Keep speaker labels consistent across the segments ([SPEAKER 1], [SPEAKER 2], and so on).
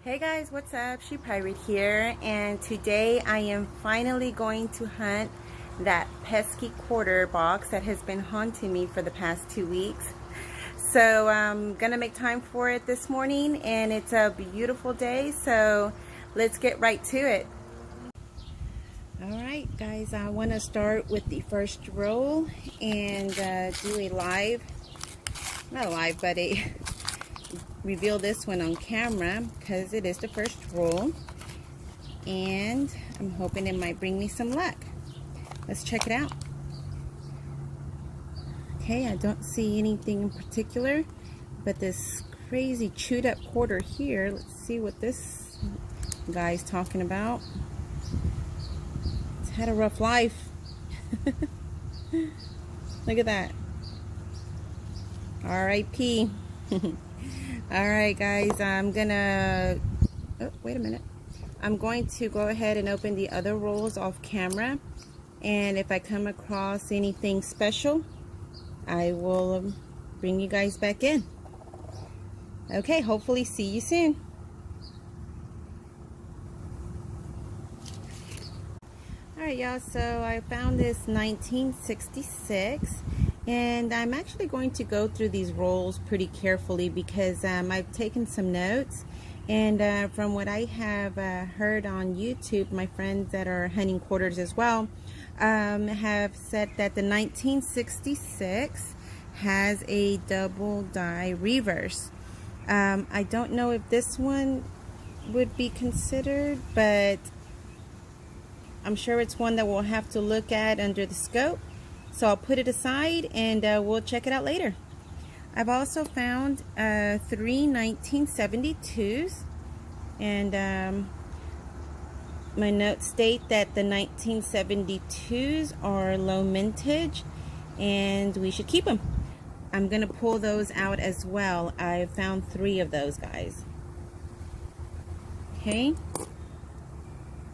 [SPEAKER 1] Hey guys, what's up? She Pirate here, and today I am finally going to hunt that pesky quarter box that has been haunting me for the past 2 weeks. So I'm gonna make time for it this morning, and it's a beautiful day, so let's get right to it. Alright guys, I want to start with the first roll and do a live, not a live, but a reveal this one on camera because it is the first roll, and I'm hoping it might bring me some luck. Let's check it out. Okay, I don't see anything in particular, but this crazy chewed up quarter here, let's see what this guy's talking about. It's had a rough life. Look at that. R.I.P. Alright guys, I'm gonna, oh wait a minute, I'm going to go ahead and open the other rolls off camera, and if I come across anything special I will bring you guys back in. Okay, hopefully see you soon. Alright y'all, so I found this 1966, and I'm actually going to go through these rolls pretty carefully because I've taken some notes, and from what I have heard on YouTube, my friends that are hunting quarters as well have said that the 1966 has a double die reverse. I don't know if this one would be considered, but I'm sure it's one that we'll have to look at under the scope. So I'll put it aside and we'll check it out later. I've also found 3 1972s, and my notes state that the 1972s are low mintage and we should keep them. I'm gonna pull those out as well. I found 3 of those guys. Okay,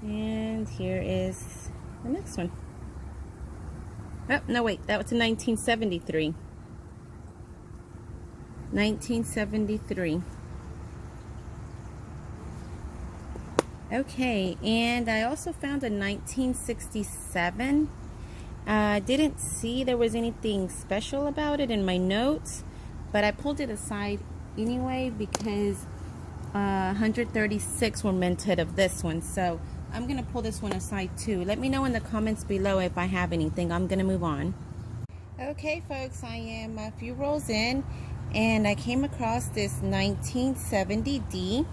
[SPEAKER 1] and here is the next one. Oh, no wait, that was a 1973. 1973. Okay, and I also found a 1967. Didn't see there was anything special about it in my notes, but I pulled it aside anyway because 136 were minted of this one, so I'm gonna pull this one aside too. Let me know in the comments below if I have anything. I'm gonna move on. Okay folks, I am a few rolls in and I came across this 1970D,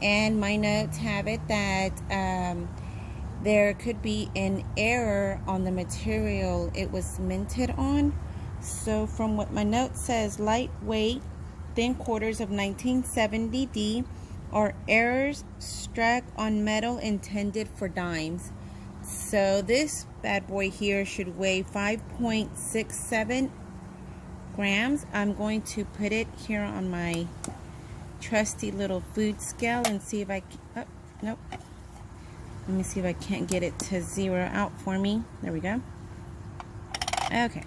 [SPEAKER 1] and my notes have it that there could be an error on the material it was minted on. So from what my note says, lightweight thin quarters of 1970D or errors struck on metal intended for dimes. So this bad boy here should weigh 5.67 grams. I'm going to put it here on my trusty little food scale and see if I can, oh, nope. Let me see if I can't get it to zero out for me. There we go. Okay.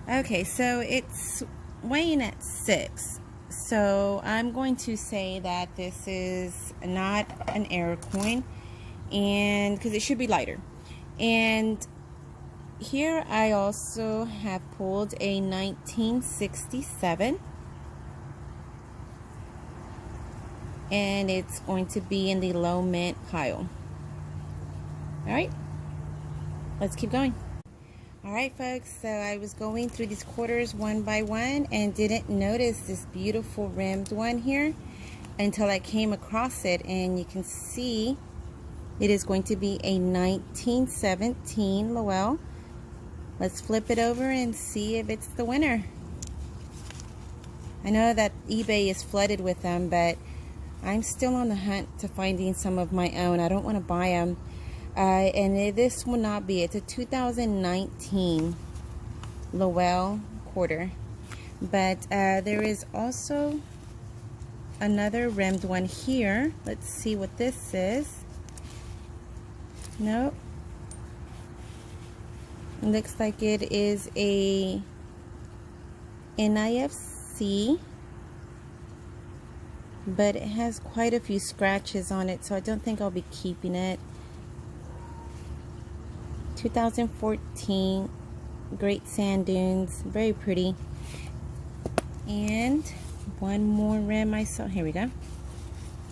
[SPEAKER 1] Okay, so it's weighing at 6. So I'm going to say that this is not an error coin, and because it should be lighter. And here I also have pulled a 1967, and it's going to be in the low mint pile. Alright, let's keep going. Alright folks, so I was going through these quarters one by one and didn't notice this beautiful rimmed one here until I came across it, and you can see it is going to be a 1917 Lowell. Let's flip it over and see if it's the winner. I know that eBay is flooded with them, but I'm still on the hunt to finding some of my own. I don't want to buy them. And this will not be. It's a 2019 Lowell quarter. But there is also another rimmed one here. Let's see what this is. Nope. It looks like it is a NIFC but it has quite a few scratches on it, so I don't think I'll be keeping it. 2014 Great Sand Dunes, very pretty. And one more rim I saw. Here we go.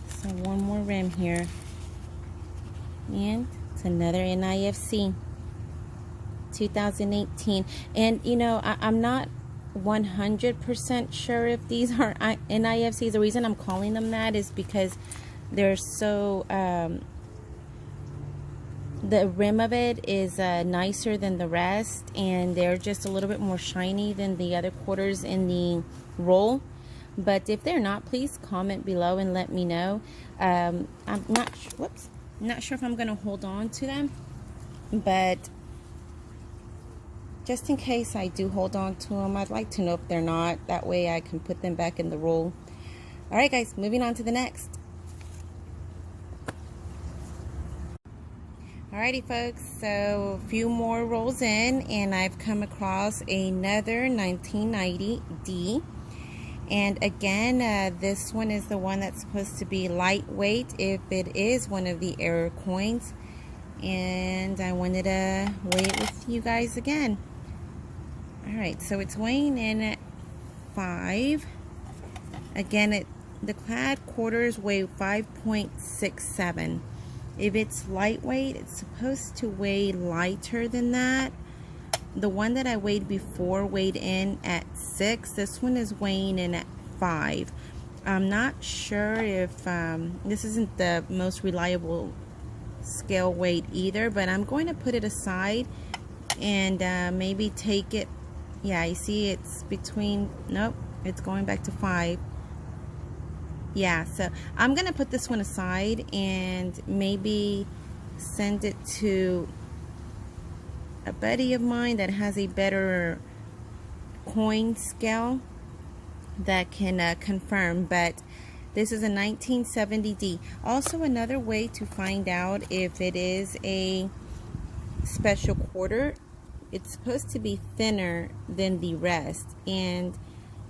[SPEAKER 1] So one more rim here, and it's another NIFC 2018. And you know, I'm not 100% sure if these are NIFCs. The reason I'm calling them that is because they're so the rim of it is nicer than the rest, and they're just a little bit more shiny than the other quarters in the roll. But if they're not, please comment below and let me know. I'm not sure if I'm gonna hold on to them, but just in case I do hold on to them, I'd like to know if they're not. That way I can put them back in the roll. All right, guys, moving on to the next. Alrighty, folks, so a few more rolls in, and I've come across another 1990D. And again, this one is the one that's supposed to be lightweight if it is one of the error coins. And I wanted to weigh it with you guys again. Alright, so it's weighing in at 5. Again, the clad quarters weigh 5.67. If it's lightweight, it's supposed to weigh lighter than that. The one that I weighed before weighed in at 6. This one is weighing in at 5. I'm not sure if this isn't the most reliable scale weight either, but I'm going to put it aside and maybe take it. Yeah, you see it's between, nope, it's going back to 5. Yeah, so I'm gonna put this one aside and maybe send it to a buddy of mine that has a better coin scale that can confirm. But this is a 1970D. Also, another way to find out if it is a special quarter, it's supposed to be thinner than the rest, and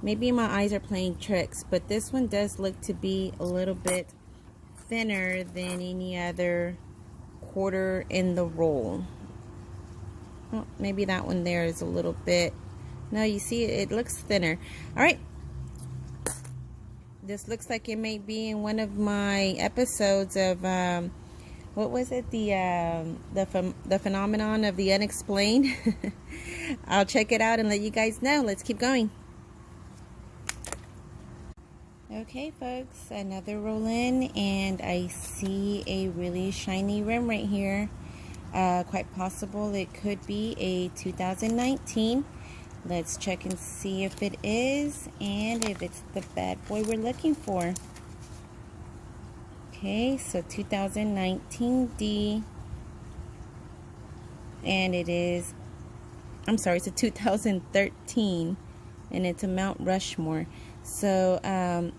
[SPEAKER 1] maybe my eyes are playing tricks, but this one does look to be a little bit thinner than any other quarter in the roll. Oh, maybe that one there is a little bit, no, you see it looks thinner. All right, this looks like it may be in one of my episodes of what was it, the phenomenon of the unexplained. I'll check it out and let you guys know. Let's keep going. Okay, folks, another roll in, and I see a really shiny rim right here. Quite possible it could be a 2019. Let's check and see if it is, and if it's the bad boy we're looking for. Okay, so 2019D, and it is, I'm sorry, it's a 2013, and it's a Mount Rushmore. So,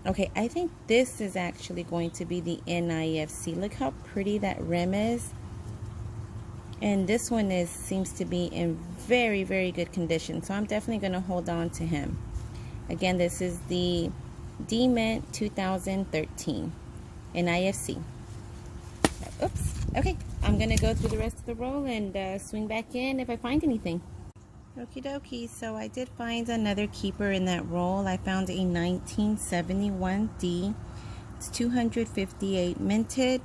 [SPEAKER 1] okay, I think this is actually going to be the NIFC. Look how pretty that rim is. And this one seems to be in very, very good condition. So I'm definitely going to hold on to him. Again, this is the D-Mint 2013 NIFC. Oops. Okay, I'm going to go through the rest of the roll and swing back in if I find anything. Okie dokie, so I did find another keeper in that roll. I found a 1971D. It's 258 minted,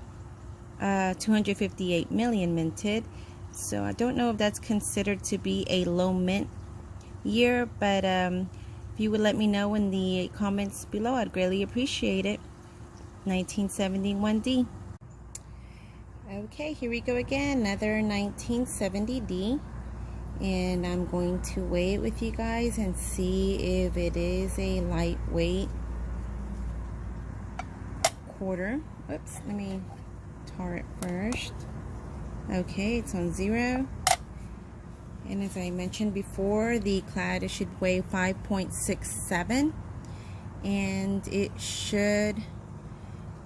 [SPEAKER 1] 258 million minted. So I don't know if that's considered to be a low mint year, but if you would let me know in the comments below, I'd greatly appreciate it. 1971D. Okay, here we go again, another 1970D. And I'm going to weigh it with you guys and see if it is a lightweight quarter. Oops, let me tar it first. Okay, it's on 0. And as I mentioned before, the clad should weigh 5.67. And it should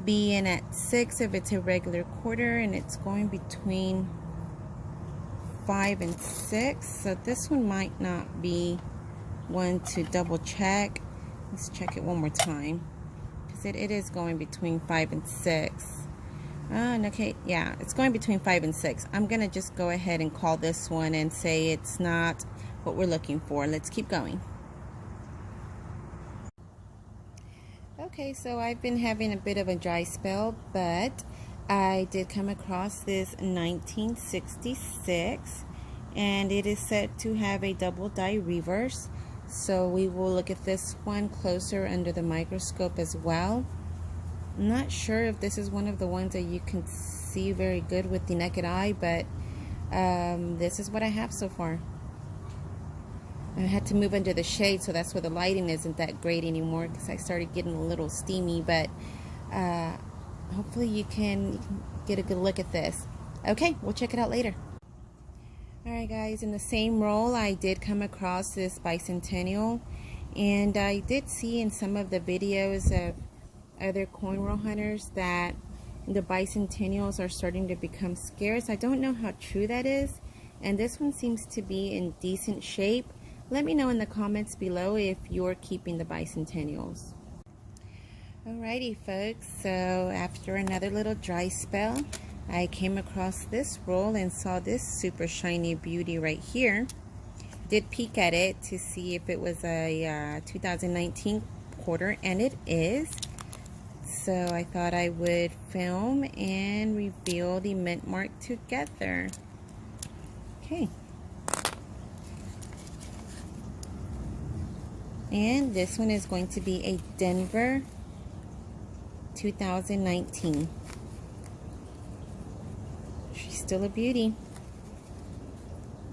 [SPEAKER 1] be in at 6 if it's a regular quarter, and it's going between 5 and 6, so this one might not be one to double check. Let's check it one more time, because is it? It is going between 5 and 6. Okay, yeah, it's going between 5 and 6. I'm gonna just go ahead and call this one and say it's not what we're looking for. Let's keep going. Okay, so I've been having a bit of a dry spell, but I did come across this 1966, and it is said to have a double dye reverse. So we will look at this one closer under the microscope as well. I'm not sure if this is one of the ones that you can see very good with the naked eye, but this is what I have so far. I had to move under the shade, so that's why the lighting isn't that great anymore, because I started getting a little steamy, but hopefully you can get a good look at this. Okay, we'll check it out later. Alright guys, in the same roll I did come across this bicentennial, and I did see in some of the videos of other coin roll hunters that the bicentennials are starting to become scarce. I don't know how true that is, and this one seems to be in decent shape. Let me know in the comments below if you're keeping the bicentennials. Alrighty folks, so after another little dry spell, I came across this roll and saw this super shiny beauty right here. Did peek at it to see if it was a 2019 quarter, and it is. So I thought I would film and reveal the mint mark together. Okay. And this one is going to be a Denver 2019. She's still a beauty.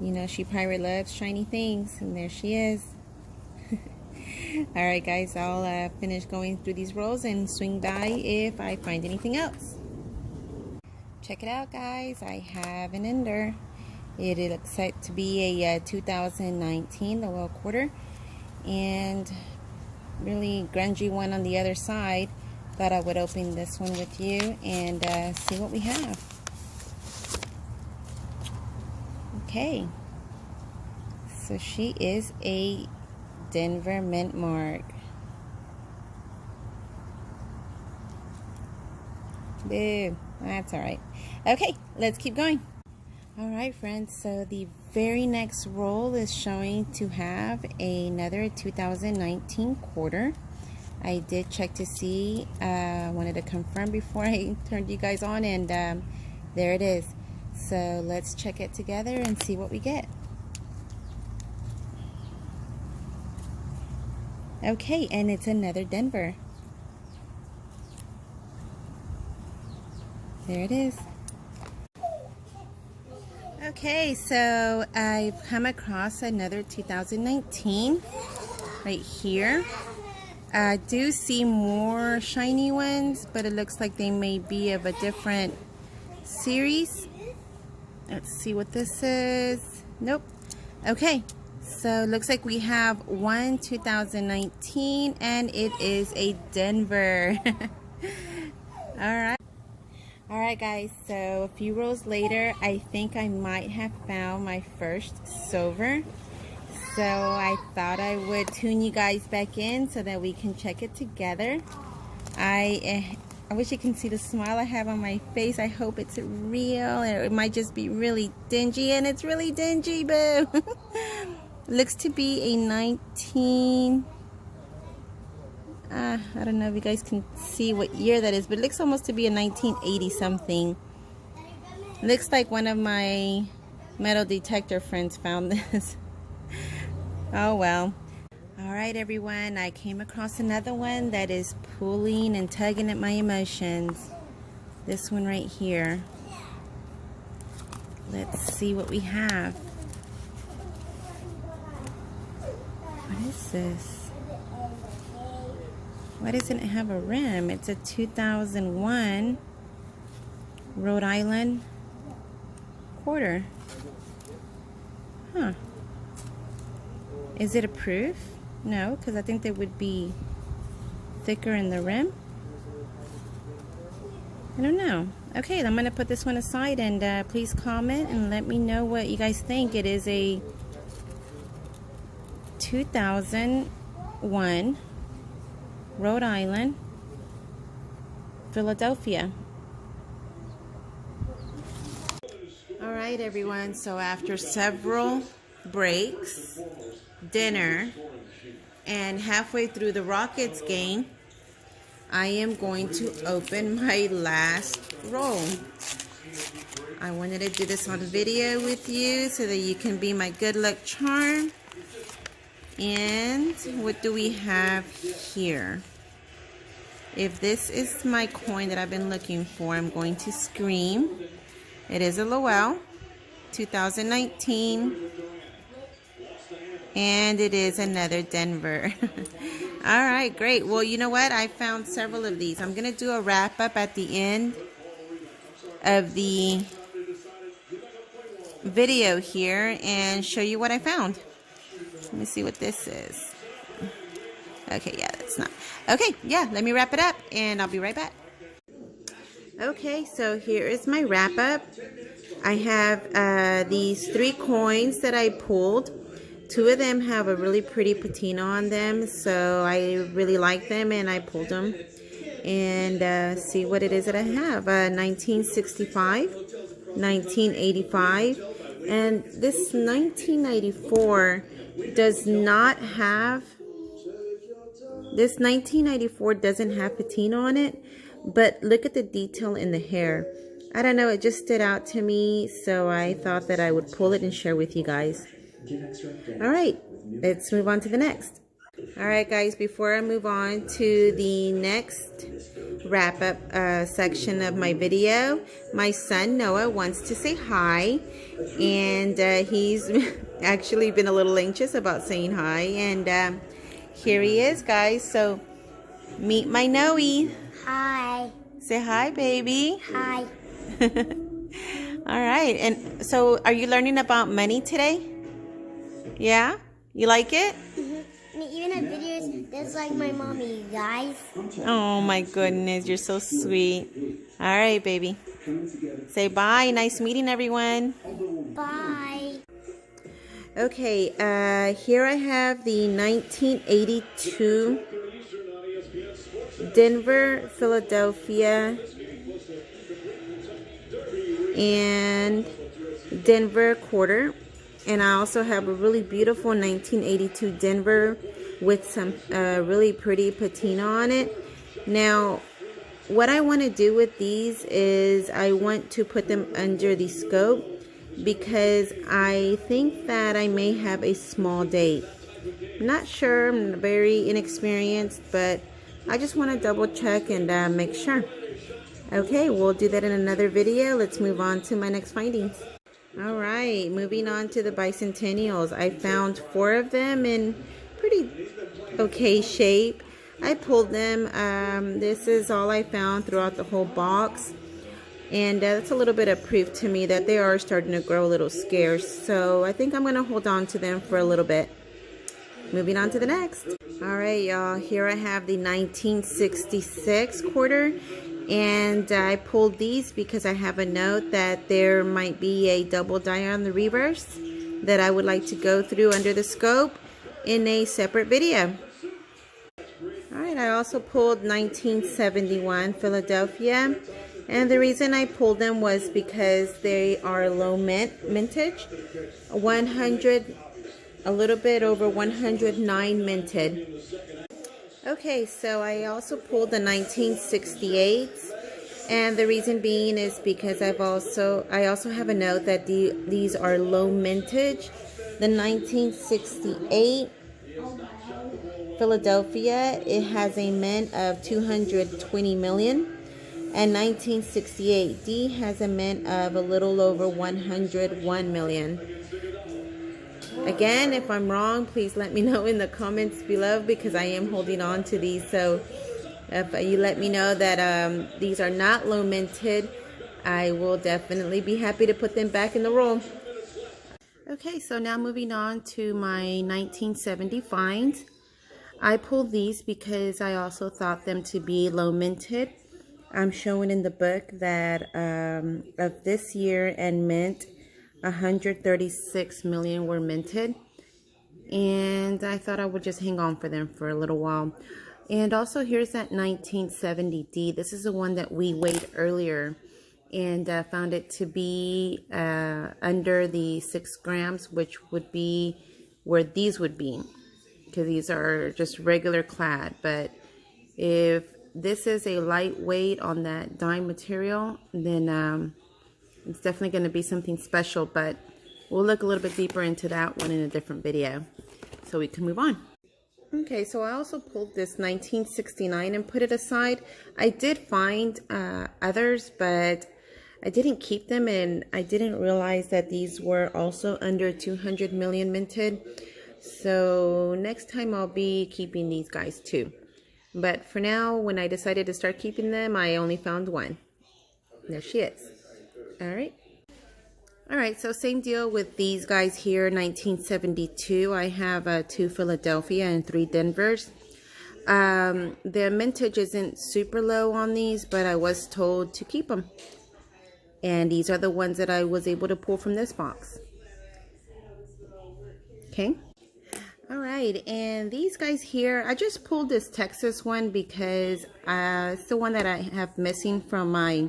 [SPEAKER 1] You know, she probably loves shiny things, and there she is. Alright guys, I'll finish going through these rolls and swing by if I find anything else. Check it out guys, I have an ender. It looks set to be a 2019 Lowell quarter, and really grungy one on the other side. Thought I would open this one with you and see what we have. Okay, so she is a Denver mint mark. Boo, that's alright. Okay, let's keep going. Alright friends, so the very next roll is showing to have another 2019 quarter. I did check to see, wanted to confirm before I turned you guys on, and there it is. So let's check it together and see what we get. Okay, and it's another Denver. There it is. Okay, so I've come across another 2019 right here. I do see more shiny ones, but it looks like they may be of a different series. Let's see what this is. Nope. Okay, so it looks like we have one 2019, and it is a Denver. Alright guys, so a few rolls later, I think I might have found my first silver. So I thought I would tune you guys back in so that we can check it together. I wish you can see the smile I have on my face. I hope it's real. It might just be really dingy, and it's really dingy, boo. Looks to be a 19... I don't know if you guys can see what year that is, but it looks almost to be a 1980 something. Looks like one of my metal detector friends found this. Oh well. Alright everyone, I came across another one that is pulling and tugging at my emotions. This one right here. Let's see what we have. What is this? Why doesn't it have a rim? It's a 2001 Rhode Island quarter. Huh. Is it a proof? No, because I think they would be thicker in the rim. I don't know. Okay, I'm going to put this one aside, and please comment and let me know what you guys think. It is a 2001 Rhode Island Philadelphia. All right, everyone. So after several breaks, dinner, and halfway through the Rockets game, I am going to open my last roll. I wanted to do this on video with you so that you can be my good luck charm. And what do we have here? If this is my coin that I've been looking for, I'm going to scream. It is a Lowell 2019. And it is another Denver. All right, great. Well, you know what? I found several of these. I'm going to do a wrap up at the end of the video here and show you what I found. Let me see what this is. Okay, yeah, that's not. Okay, yeah, let me wrap it up and I'll be right back. Okay, so here is my wrap up. I have these 3 coins that I pulled. 2 of them have a really pretty patina on them, so I really like them and I pulled them. And see what it is that I have. 1965, 1985, and this 1994 does not have, this 1994 doesn't have patina on it, but look at the detail in the hair. I don't know, it just stood out to me, so I thought that I would pull it and share with you guys. All right, let's move on to the next. All right, guys, before I move on to the next wrap-up section of my video, my son Noah wants to say hi, and he's actually been a little anxious about saying hi, and here he is, guys. So meet my Noe.
[SPEAKER 2] Hi.
[SPEAKER 1] Say hi, baby.
[SPEAKER 2] Hi.
[SPEAKER 1] All right, and so are you learning about money today? Yeah? You like it?
[SPEAKER 2] Mm-hmm. Even have videos that's like my mommy, you guys.
[SPEAKER 1] Oh my goodness, you're so sweet. All right, baby. Say bye. Nice meeting everyone.
[SPEAKER 2] Bye.
[SPEAKER 1] Okay, here I have the 1982 Denver, Philadelphia, and Denver quarter. And I also have a really beautiful 1982 Denver with some really pretty patina on it. Now, what I want to do with these is I want to put them under the scope because I think that I may have a small date. I'm not sure, I'm very inexperienced, but I just want to double check and make sure. Okay, we'll do that in another video. Let's move on to my next findings. All right, moving on to the bicentennials. I found 4 of them in pretty okay shape. I pulled them. This is all I found throughout the whole box. And that's a little bit of proof to me that they are starting to grow a little scarce. So I think I'm going to hold on to them for a little bit. Moving on to the next. All right, y'all. Here I have the 1966 quarter. And I pulled these because I have a note that there might be a double die on the reverse that I would like to go through under the scope in a separate video. Alright, I also pulled 1971 Philadelphia, and the reason I pulled them was because they are low mintage, 100, a little bit over 109 minted. Okay, so I also pulled the 1968, and the reason being is because I also have a note that these are low mintage. The 1968 Philadelphia, it has a mint of 220 million, and 1968 D has a mint of a little over 101 million. Again, if I'm wrong, please let me know in the comments below because I am holding on to these. So if you let me know that these are not low minted, I will definitely be happy to put them back in the roll. Okay, so now moving on to my 1970 finds. I pulled these because I also thought them to be low minted. I'm showing in the book that of this year and mint, 136 million were minted, and I thought I would just hang on for them for a little while. And also here's that 1970D. This is the one that we weighed earlier and found it to be under the 6 grams, which would be where these would be, because these are just regular clad. But if this is a lightweight on that dime material, then it's definitely going to be something special, but we'll look a little bit deeper into that one in a different video so we can move on. Okay, so I also pulled this 1969 and put it aside. I did find others, but I didn't keep them, and I didn't realize that these were also under 200 million minted. So next time I'll be keeping these guys too. But for now, when I decided to start keeping them, I only found one. There she is. All right, so same deal with these guys here, 1972. I have 2 Philadelphia and 3 Denvers. The mintage isn't super low on these, but I was told to keep them. And these are the ones that I was able to pull from this box. Okay. All right, and these guys here, I just pulled this Texas one because it's the one that I have missing from my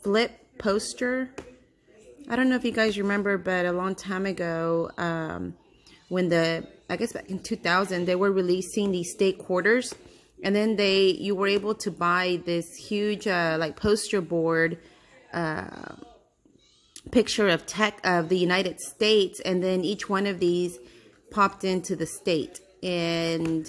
[SPEAKER 1] flip poster. I don't know if you guys remember, but a long time ago, when I guess back in 2000, they were releasing these state quarters, and then you were able to buy this huge like poster board picture of the United States, and then each one of these popped into the state. And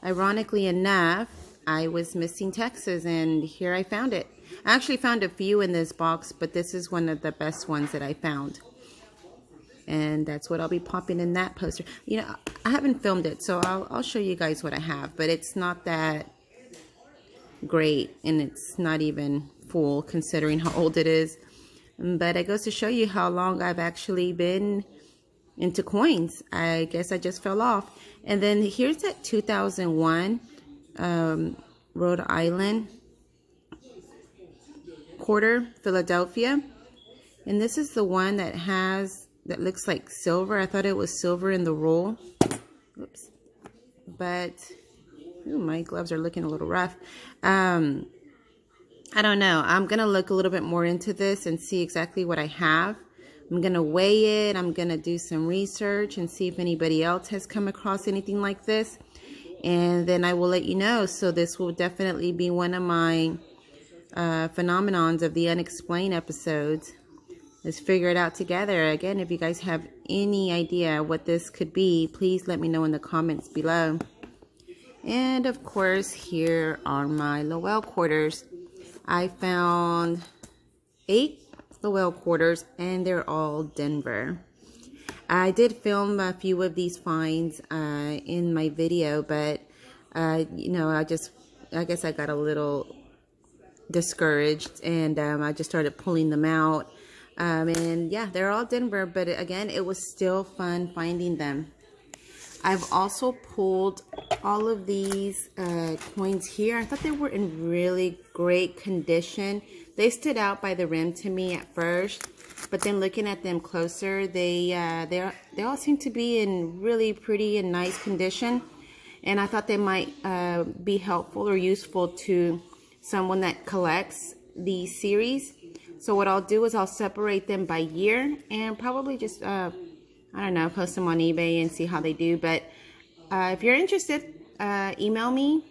[SPEAKER 1] ironically enough, I was missing Texas, and here I found it. I actually found a few in this box, but this is one of the best ones that I found. And that's what I'll be popping in that poster. You know, I haven't filmed it, so I'll show you guys what I have, but it's not that great, and it's not even full considering how old it is. But it goes to show you how long I've actually been into coins. I guess I just fell off. And then here's that 2001 Rhode Island quarter, Philadelphia. And this is the one that looks like silver. I thought it was silver in the roll. Oops. But ooh, my gloves are looking a little rough. I don't know. I'm going to look a little bit more into this and see exactly what I have. I'm going to weigh it. I'm going to do some research and see if anybody else has come across anything like this. And then I will let you know. So this will definitely be one of my phenomenons of the unexplained episodes. Let's figure it out together. Again, if you guys have any idea what this could be, please let me know in the comments below. And of course, here are my Lowell quarters. I found 8 Lowell quarters, and they're all Denver. I did film a few of these finds in my video, but you know, I guess I got a little discouraged, and I just started pulling them out. And yeah, they're all Denver, but again, it was still fun finding them. I've also pulled all of these coins here. I thought they were in really great condition. They stood out by the rim to me at first, but then looking at them closer, they all seem to be in really pretty and nice condition. And I thought they might be helpful or useful to someone that collects these series. So what I'll do is I'll separate them by year and probably just I don't know, post them on eBay and see how they do. But if you're interested, email me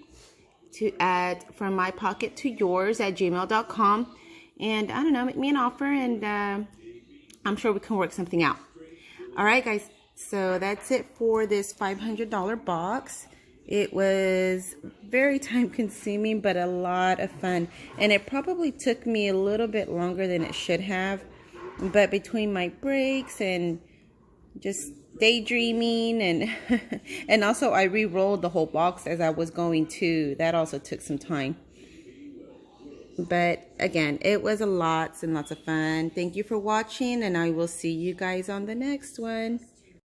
[SPEAKER 1] at frommypockettoyours@gmail.com, and I don't know, make me an offer, and I'm sure we can work something out. All right, guys. So that's it for this $500 box. It was very time consuming, but a lot of fun. And it probably took me a little bit longer than it should have. But between my breaks and just daydreaming and and also I re-rolled the whole box as I was going too. That also took some time. But again, it was lots and lots of fun. Thank you for watching, and I will see you guys on the next one.